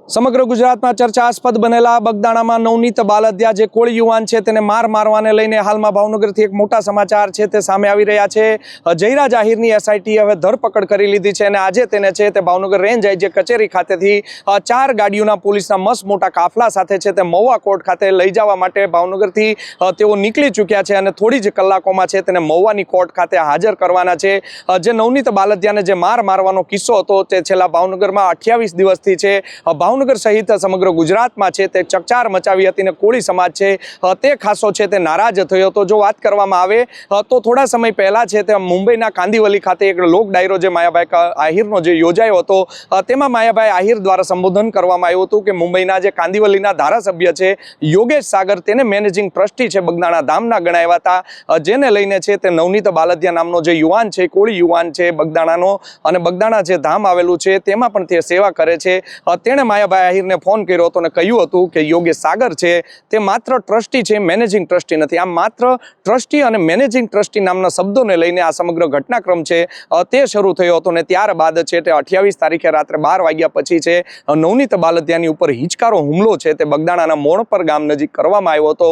સમગ્ર ગુજરાતમાં ચર્ચાસ્પદ બનેલા બગદાણામાં નવનીત બાલદિયા જે કોળી યુવાન છે તેને મારવાને લઈને હાલમાં ભાવનગરથી એક મોટા સમાચાર છે તે સામે આવી રહ્યા છે। જયરાજ આહિરની એસઆઈટી હવે ધરપકડ કરી લીધી છે અને આજે તેને છે તે ભાવનગર રેન્જ આઈજી કચેરી ખાતેથી 4 ગાડીઓના પોલીસના મસ્ત મોટા કાફલા સાથે છે તે મહુવા કોર્ટ ખાતે લઈ જવા માટે ભાવનગરથી તેઓ નીકળી ચૂક્યા છે અને થોડી જ કલાકોમાં છે તેને મહુવાની કોર્ટ ખાતે હાજર કરવાના છે। જે નવનીત બાલદિયાને જે મારવાનો કિસ્સો હતો તે છેલ્લા ભાવનગરમાં 28 દિવસથી છે ભાવનગર સહિત સમગ્ર ગુજરાતમાં છે તે ચકચાર મચાવી હતી અને કોળી સમાજ છે તે ખાસો છે તે નારાજ થયો હતો। જો વાત કરવામાં આવે તો થોડા સમય પહેલા છે તે મુંબઈના કાંદિવલી ખાતે એક લોક ડાયરો જે માયાભાઈ આહિરનો જે યોજાયો હતો તેમાં માયાભાઈ આહિર દ્વારા સંબોધન કરવામાં આવ્યું હતું કે મુંબઈના જે કાંદિવલીના ધારાસભ્ય છે યોગેશ સાગર તેને મેનેજિંગ ટ્રસ્ટી છે બગદાણા ધામના ગણાવ્યા હતા, જેને લઈને છે તે નવનીત બાલદિયા નામનો જે યુવાન છે કોળી યુવાન છે બગદાણાનો અને બગદાણા જે ધામ આવેલું છે તેમાં પણ તે સેવા કરે છે। તેણે માયાભાઈ આહિરને ફોન કર્યો હતો અને કહ્યું હતું કે યોગેશ સાગર છે તે માત્ર ટ્રસ્ટી છે, મેનેજિંગ ટ્રસ્ટી નથી। આ માત્ર ટ્રસ્ટી અને મેનેજિંગ ટ્રસ્ટી નામના શબ્દોને લઈને આ સમગ્ર ઘટનાક્રમ છે તે શરૂ થયો હતો અને ત્યારબાદ છે તે 28 તારીખે રાત્રે 12 વાગ્યા પછી છે નવનીત બાલદિયાની ઉપર હિચકારો હુમલો છે તે બગદાણાના મોણપર ગામ નજીક કરવામાં આવ્યો હતો,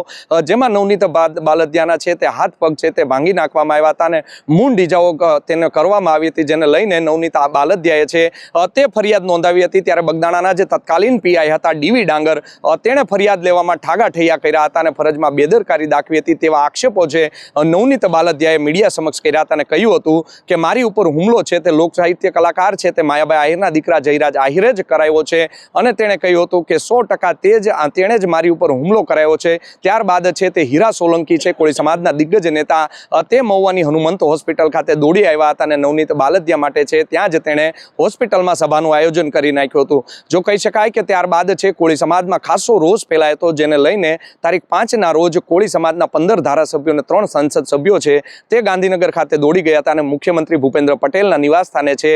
જેમાં નવનીત બાલદિયાના છે તે હાથ પગ છે તે ભાંગી નાખવામાં આવ્યા હતા અને મૂંઢ ઇજાઓ તેને કરવામાં આવી હતી, જેને લઈને નવનીત બાલદિયાએ છે તે ફરિયાદ નોંધાવી હતી। ત્યારે બગદાણાના જે તત્કાલીન પીઆઈ હતા ડીવી ડાંગર તેણે ફરિયાદ લેવામાં ઠાગા ઠૈયા કર્યા હતા અને ફરજમાં બેદરકારી દાખવી હતી તેવા આક્ષેપો છે નવનીત બાલદિયાએ મીડિયા સમક્ષ કર્યા હતા અને કહ્યું હતું કે મારી ઉપર હુમલો છે તે લોક સાહિત્ય કલાકાર છે તે માયાભાઈ આહિરના દીકરા જયરાજ આહિરે જ કરાયો છે અને તેણે કહ્યું હતું કે 100% તેણે જ મારી ઉપર હુમલો કરાયો છે। ત્યારબાદ છે તે હીરા સોલંકી છે કોળી સમાજના દિગ્ગજ નેતા તે મહુવાની હનુમંત હોસ્પિટલ ખાતે દોડી આવ્યા હતા અને નવનીત બાલદિયા માટે છે ત્યાં જ તેણે હોસ્પિટલમાં સભાનું આયોજન કરી નાખ્યું હતું। જો કહી શકાય કે ત્યારબાદ છે કોળી સમાજમાં ખાસો રોષ ફેલાયો હતો, જેને લઈને તારીખ 5ના રોજ કોળી સમાજના 15 ધારાસભ્યો અને 3 સંસદ સભ્યો છે તે ગાંધીનગર ખાતે દોડી ગયા હતા અને મુખ્યમંત્રી ભૂપેન્દ્ર પટેલના નિવાસ સ્થાને છે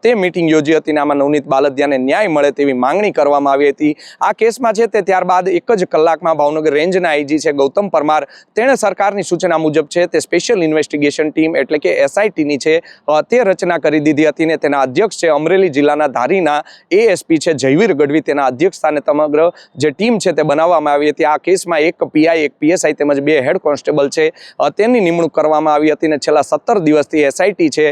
તે મીટિંગ યોજી હતી અને આમાં નવનીત બાલદિયાને ન્યાય મળે તેવી માંગણી કરવામાં આવી હતી। આ કેસમાં છે તે ત્યારબાદ 1 જ કલાકમાં ભાવનગર રેન્જના આઈજી છે ગૌતમ પરમાર તેણે સરકારની સૂચના મુજબ છે તે સ્પેશિયલ ઇન્વેસ્ટિગેશન ટીમ એટલે કે એસઆઈટીની છે તે રચના કરી દીધી હતી અને તેના અધ્યક્ષ છે અમરેલી જિલ્લાના ધારીના એએસપી છે જયવીર ગઢવી તેના અધ્યક્ષ સ્થાને સમગ્ર જે ટીમ છે તે બનાવવામાં આવી હતી। આ કેસમાં 1 પીઆઈ 1 પીએસઆઈ તેમજ 2 હેડ કોન્સ્ટેબલ છે તેની નિમણૂક કરવામાં આવી હતી અને છેલ્લા 17 દિવસથી એસઆઈટી છે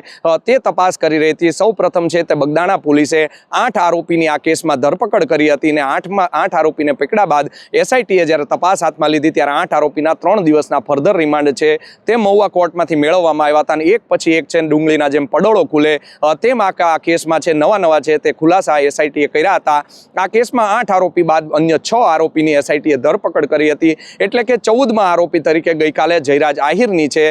તે તપાસ કરી રહી હતી। સૌ પ્રથમ છે તે બગદાણા પોલીસે 8 આરોપીની આ કેસમાં ધરપકડ કરી હતી અને 8 આરોપીને પકડ્યા બાદ એસઆઈટીએ જ્યારે તપાસ હાથમાં લીધી ત્યારે 8 આરોપીના 3 દિવસના ફર્ધર રિમાન્ડ છે તે મહુવા કોર્ટમાંથી મેળવવામાં આવ્યા હતા અને એક પછી એક છે ડુંગળીના જેમ પડોળો ખુલે તેમ આ કેસમાં છે નવા છે તે ખુલાસા એસઆઈટીએ કર્યા હતા। આ કેસમાં 8 આરોપી બાદ અન્ય 6 આરોપીની એસઆઈટીએ ધરપકડ કરી હતી, એટલે કે 14મા આરોપી તરીકે ગઈકાલે જયરાજ આહિરની છે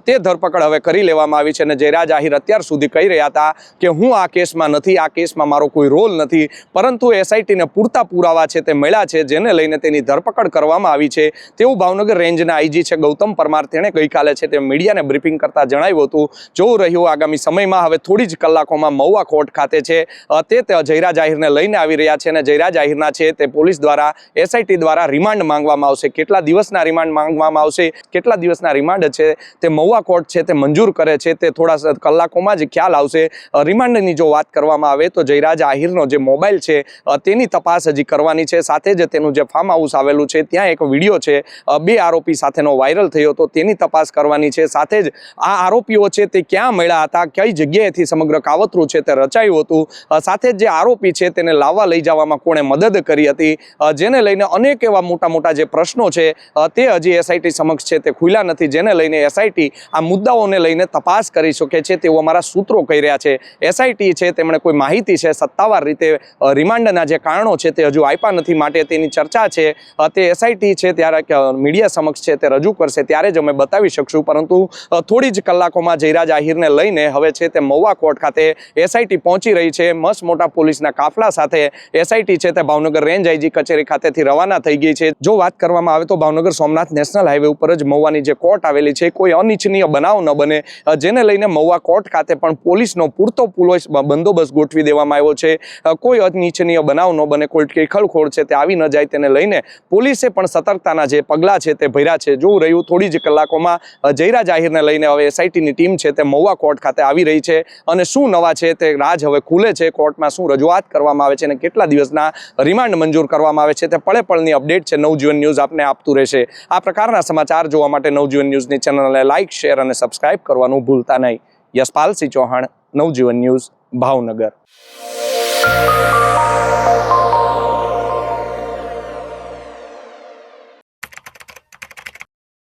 તે ધરપકડ હવે કરી લેવામાં આવી છે અને જયરાજ આહિર અત્યાર સુધી કહી રહ્યા હતા કે હું આ કેસમાં નથી, આ કેસમાં મારો કોઈ રોલ નથી, પરંતુ એસઆઈટીને પૂરતા પુરાવા છે તે મળ્યા છે જેને લઈને તેની ધરપકડ કરવામાં આવી છે તેવું ભાવનગર રેન્જના આઈજી છે ગૌતમ પરમાર તેણે ગઈકાલે છે તે મીડિયાને બ્રીફિંગ કરતા જણાવ્યું હતું। જોવું રહ્યું આગામી સમયમાં હવે થોડી જ કલાકોમાં મહુવા કોર્ટ ખાતે છે તે જયરાજ આહિરને લઈને આવી રહ્યા છે અને જયરાજ આહિરના છે તે પોલીસ દ્વારા એસઆઈટી દ્વારા રિમાન્ડ માંગવામાં આવશે। કેટલા દિવસના રિમાન્ડ માંગવામાં આવશે, કેટલા દિવસના રિમાન્ડ છે તે મહુવા કોર્ટ છે તે મંજૂર કરે છે તે થોડા કલાકોમાં જ ખ્યાલ આવશે। રિમાન્ડની જો વાત કરવામાં આવે તો જયરાજ આહિરનો જે મોબાઈલ છે તેની તપાસ હજી કરવાની છે, સાથે જ તેનું જે ફાર્મ હાઉસ આવેલું છે ત્યાં એક વિડીયો છે 2 આરોપી સાથેનો વાયરલ થયો હતો તેની તપાસ કરવાની છે, સાથે જ આ આરોપીઓ છે તે ક્યાં મળ્યા હતા, કઈ જગ્યાએથી સમગ્ર કાવતરું છે તે રચાયું હતું, સાથે જ જે આરોપી છે તેને લાવવા લઈ જવામાં કોણે મદદ કરી હતી, જેને લઈને અનેક એવા મોટા જે પ્રશ્નો છે તે હજી એસઆઈટી સમક્ષ છે તે ખુલ્યા નથી, જેને લઈને એસઆઈટી આ મુદ્દાઓને લઈને તપાસ કરી શકે છે તેવું અમારા સૂત્રો કહી રહ્યા છે। એસઆઈટી છે તેમણે કોઈ માહિતી છે સત્તાવાર રીતે રિમાન્ડના જે કારણો છે તે હજુ આપ્યા નથી, માટે તેની ચર્ચા છે તે એસઆઈટી છે ત્યારે મીડિયા સમક્ષ છે તે રજૂ કરશે ત્યારે જ અમે બતાવી શકશું, પરંતુ થોડી જ કલાકોમાં જયરાજ આહિરને લઈને હવે છે તે મહુવા કોર્ટ ખાતે એસઆઈટી પહોંચી રહી છે। મસ્ત મોટા પોલીસના કાફલા સાથે એસઆઈટી છે તે ભાવનગર રેન્જ આઈજી કચેરી ખાતેથી રવાના થઈ ગઈ છે। જો વાત કરવામાં આવે તો ભાવનગર સોમનાથ નેશનલ હાઈવે ઉપર જ મહુવાની જે કોર્ટ આવેલી છે કોઈ અનિચ્છનીય બનાવ ન બને, જેને લઈને મહુવા કોર્ટ ખાતે પણ પોલીસનો પૂરતો બંદોબસ્ત ગોઠવી દેવામાં આવ્યો છે। કોઈ અનિચ્છનીય બનાવ ન બને, કોઈ ટીખળખોળ છે તે આવી ન જાય તેને લઈને પોલીસે પણ સતર્કતાના જે પગલાં છે તે ભર્યા છે। જોવું રહ્યું થોડી જ કલાકોમાં જયરાજ આહિરને લઈને હવે એસઆઈટીની ટીમ છે તે મહુવા કોર્ટ ખાતે આવી રહી છે અને શું નવા છે તે રાજ હવે ખુલે છે, કોર્ટમાં શું રજૂઆત કરવામાં આવે છે અને કેટલા કેટલા દિવસના રિમાન્ડ મંજૂર કરવામાં આવે છે તે પળે પળની અપડેટ છે નવજીવન ન્યૂઝ આપને આપતું રહેશે. આ પ્રકારના સમાચાર જોવા માટે નવજીવન ન્યૂઝની ચેનલને લાઇક, શેર અને સબસ્ક્રાઇબ કરવાનું ભૂલતા નહીં. યશપાલસિંહ ચૌહાણ, નવજીવન ન્યૂઝ, ભાવનગર.